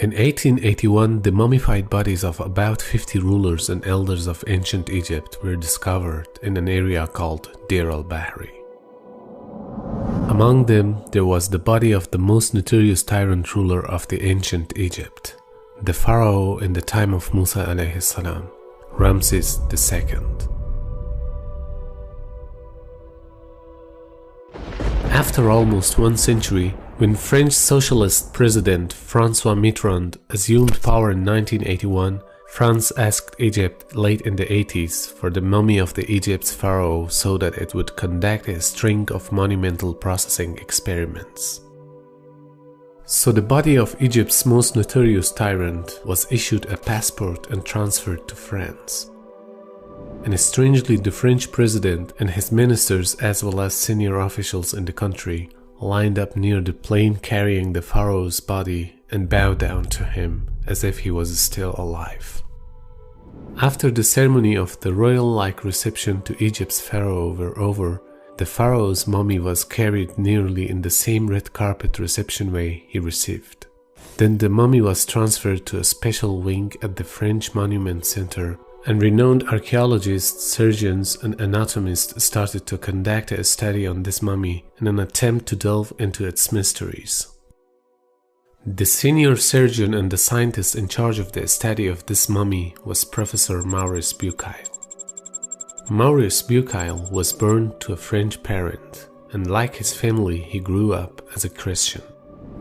In 1881, the mummified bodies of about 50 rulers and elders of ancient Egypt were discovered in an area called Deir al-Bahri. Among them, there was the body of the most notorious tyrant ruler of the ancient Egypt, the pharaoh in the time of Musa alayhi salam, Ramses II. After almost 1 century, when French socialist president François Mitterrand assumed power in 1981, France asked Egypt late in the 80s for the mummy of the Egypt's pharaoh so that it would conduct a string of monumental processing experiments. So the body of Egypt's most notorious tyrant was issued a passport and transferred to France. And strangely, the French president and his ministers as well as senior officials in the country lined up near the plane carrying the pharaoh's body and bowed down to him as if he was still alive. After the ceremony of the royal-like reception to Egypt's pharaoh were over, the pharaoh's mummy was carried nearly in the same red carpet reception way he received. Then the mummy was transferred to a special wing at the French Monument Center, and renowned archaeologists, surgeons, and anatomists started to conduct a study on this mummy in an attempt to delve into its mysteries. The senior surgeon and the scientist in charge of the study of this mummy was Professor Maurice Bucaille. Maurice Bucaille was born to a French parent, and like his family, he grew up as a Christian.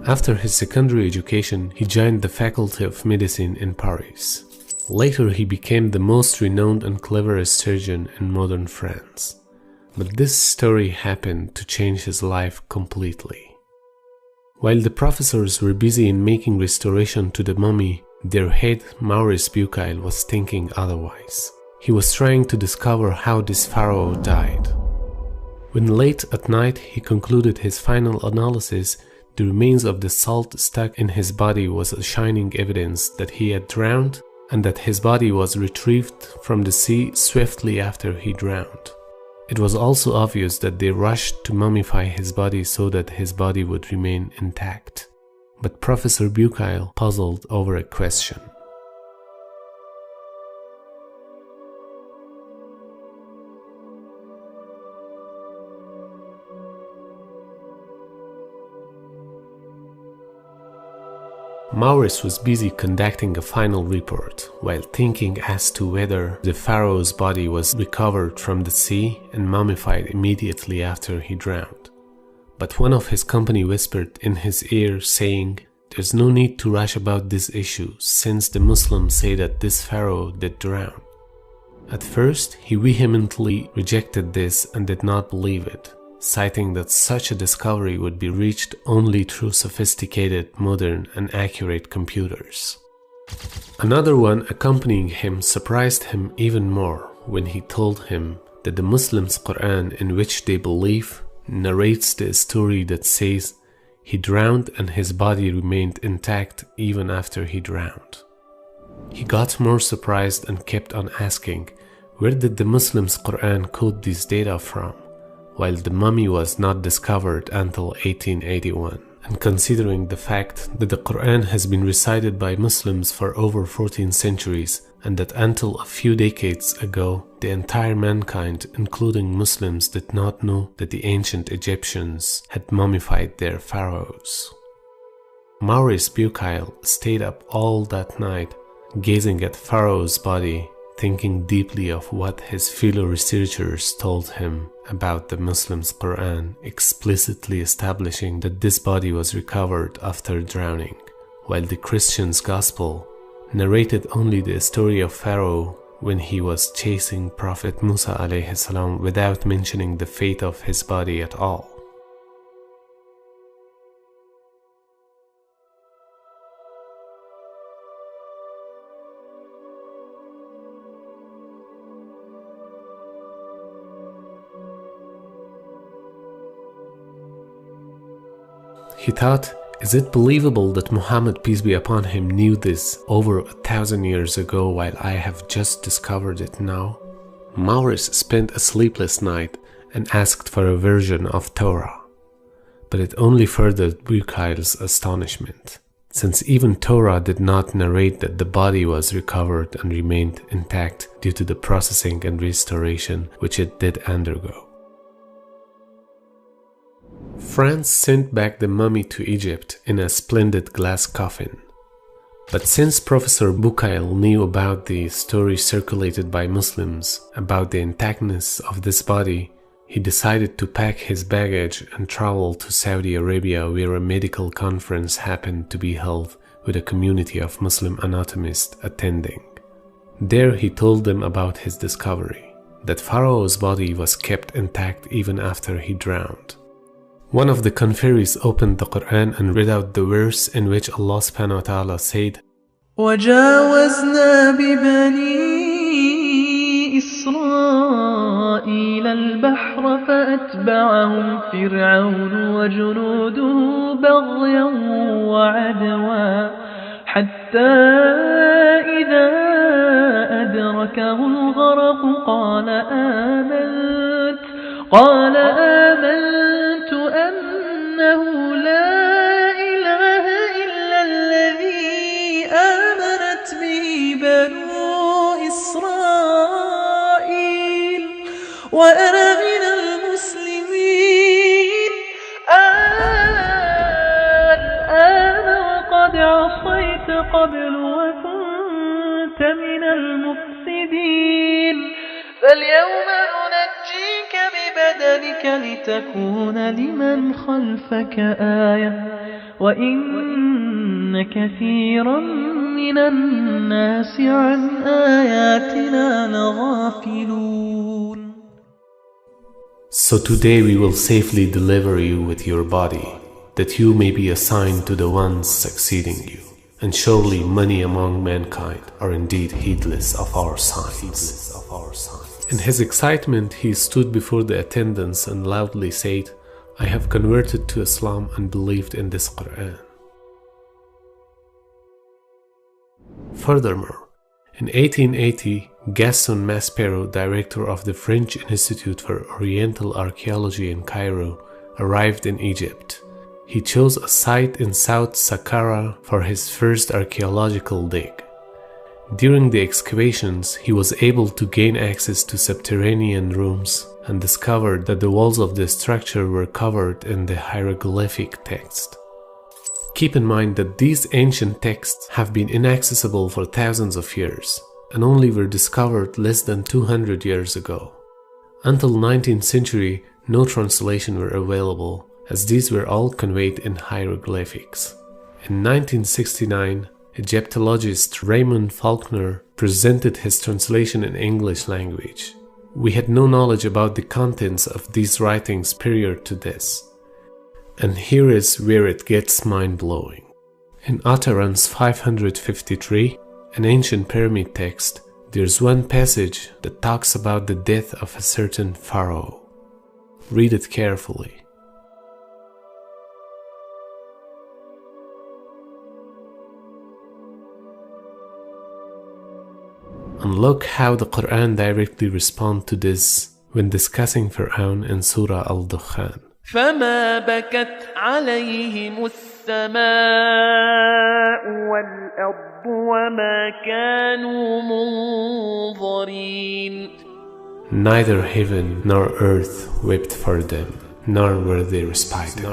After his secondary education, he joined the Faculty of Medicine in Paris. Later, he became the most renowned and cleverest surgeon in modern France. But this story happened to change his life completely. While the professors were busy in making restoration to the mummy, their head, Maurice Bucaille, was thinking otherwise. He was trying to discover how this pharaoh died. When late at night he concluded his final analysis, the remains of the salt stuck in his body was a shining evidence that he had drowned and that his body was retrieved from the sea swiftly after he drowned. It was also obvious that they rushed to mummify his body so that his body would remain intact. But Professor Bucaille puzzled over a question. Maurice was busy conducting a final report while thinking as to whether the pharaoh's body was recovered from the sea and mummified immediately after he drowned. But one of his company whispered in his ear saying, "There's no need to rush about this issue since the Muslims say that this pharaoh did drown." At first, he vehemently rejected this and did not believe it, citing that such a discovery would be reached only through sophisticated, modern, and accurate computers. Another one accompanying him surprised him even more when he told him that the Muslims' Quran, in which they believe, narrates the story that says he drowned and his body remained intact even after he drowned. He got more surprised and kept on asking, where did the Muslims' Quran quote this data from, while the mummy was not discovered until 1881, and considering the fact that the Quran has been recited by Muslims for over 14 centuries, and that until a few decades ago, the entire mankind, including Muslims, did not know that the ancient Egyptians had mummified their pharaohs. Maurice Bucaille stayed up all that night, gazing at Pharaoh's body, thinking deeply of what his fellow researchers told him about the Muslims' Quran, explicitly establishing that this body was recovered after drowning, while the Christians' Gospel narrated only the story of Pharaoh when he was chasing Prophet Musa alayhi salam without mentioning the fate of his body at all. He thought, is it believable that Muhammad, peace be upon him, knew this over 1,000 years ago while I have just discovered it now? Maurice spent a sleepless night and asked for a version of Torah, but it only furthered Bucaille's astonishment, since even Torah did not narrate that the body was recovered and remained intact due to the processing and restoration which it did undergo. France sent back the mummy to Egypt in a splendid glass coffin. But since Professor Bukail knew about the story circulated by Muslims about the intactness of this body, he decided to pack his baggage and travel to Saudi Arabia, where a medical conference happened to be held with a community of Muslim anatomists attending. There he told them about his discovery, that Pharaoh's body was kept intact even after he drowned. One of the conferees opened the Quran and read out the verse in which Allah subhanahu wa ta'ala said, وَجَاوَزْنَا بِبَنِي إِسْرَائِيلَ الْبَحْرَ فَأَتْبَعَهُمْ فِرْعَوْنُ وَجُنُودُهُ بَغْيًا وَعَدْوًا حَتَّى إِذَا أَدْرَكَهُ الْغَرَقُ قال آمنت أنه لا إله إلا الذي آمنت به بنو إسرائيل وأنا من المسلمين الآن وقد عصيت قبل وكنت من المفسدين فاليوم ننجيك ببدنك لتكون لمن خلفك آية وإن كثيرا من الناس عن آياتنا لغافلون. So today we will safely deliver you with your body, that you may be assigned to the ones succeeding you. And surely many among mankind are indeed heedless of our signs. In his excitement, he stood before the attendants and loudly said, I have converted to Islam and believed in this Quran. Furthermore, in 1880, Gaston Maspero, director of the French Institute for Oriental Archaeology in Cairo, arrived in Egypt. He chose a site in South Saqqara for his first archaeological dig. During the excavations, he was able to gain access to subterranean rooms and discovered that the walls of the structure were covered in the hieroglyphic text. Keep in mind that these ancient texts have been inaccessible for thousands of years and only were discovered less than 200 years ago. Until 19th century, no translation were available, as these were all conveyed in hieroglyphics. In 1969, Egyptologist Raymond Faulkner presented his translation in English language. We had no knowledge about the contents of these writings prior to this. And here is where it gets mind-blowing. In Utterance 553, an ancient pyramid text, there's one passage that talks about the death of a certain pharaoh. Read it carefully. And look how the Quran directly responds to this when discussing Pharaoh in Surah Al-Dukhan. فما بكت عليهم السماء والأرض وما كانوا منظرين. Neither heaven nor earth wept for them, nor were they respited.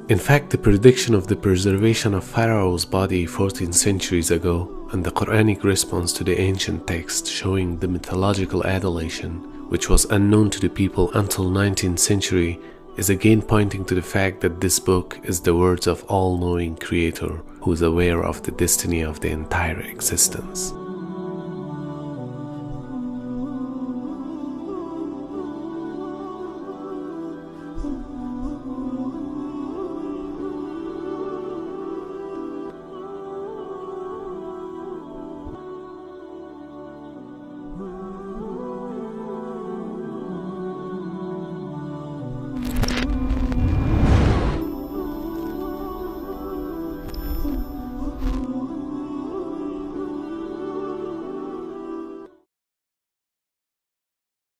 In fact, the prediction of the preservation of Pharaoh's body 14 centuries ago and the Quranic response to the ancient text showing the mythological adulation, which was unknown to the people until 19th century, is again pointing to the fact that this book is the words of all-knowing Creator who is aware of the destiny of the entire existence.